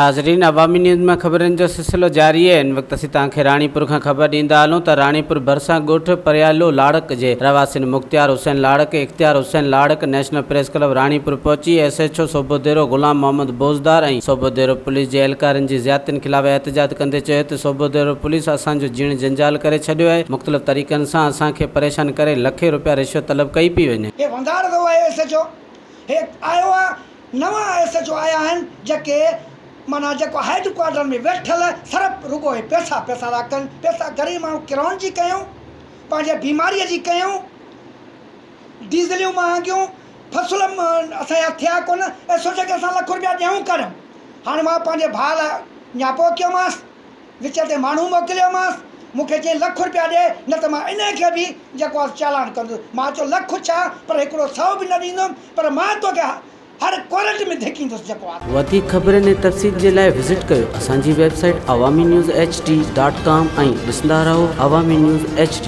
नाज़रीन, अवामी न्यूज़ में खबरन जो सिलसिलो जारी है। इन वक्त असीं तव्हांखे राणीपुर खां ख़बर ॾींदा हलूं त राणीपुर ڀرسان ॻोठ पयालो लाड़क जे रवासिन Mukhtiar Hussain Larak, Ikhtiar Hussain Larak national press club Ranipur पहुची SHO सोबोदेरो गुलाम मोहम्मद बोज़दार ऐं सोबोदेरो पुलिस जे एहलकारनि जी ज़्यादतियुनि ख़िलाफ़ एहतजाज कंदे चयो त सोबोदेरो पुलिस असांजो जीण जंजाल करे छॾियो आहे। मुख़्तलिफ़ तरीक़नि सां असांखे परेशान करे लखे रुपया रिश्वत तलब कई पई वञे। नवा SHO आया आहिनि जेके माना जेको हेड क्वार्टर में वेठल सिर्फ़ु रुगो पैसा था कनि। पैसा ग़रीब माण्हू किराउनि जी कयूं, पंहिंजे बीमारीअ जी कयूं, डीज़लियूं महांगियूं, फसल असांजा थिया कोन ऐं सोचे कि असां लख रुपया ॾियूं करूं। हाणे मां पंहिंजे भाउ लाइ न्यापो कयोमांसि, विच ते माण्हू मोकिलियोमांसि, मूंखे चई लख रुपया ॾे न त मां इन खे बि जेको आहे चालान कंदुसि। मां चयो लख छा, पर हिकिड़ो 100 बि न ॾींदुमि, पर मां तोखे हर क्वारंट में देखींदुसि जेको आहे। वधीक ख़बरनि ऐं तफ़सील जे लाइ विज़िट कयो असांजी वेबसाइट awamiNewsHD.com ऐं ॾिसंदा रहो अवामी न्यूज़ HD।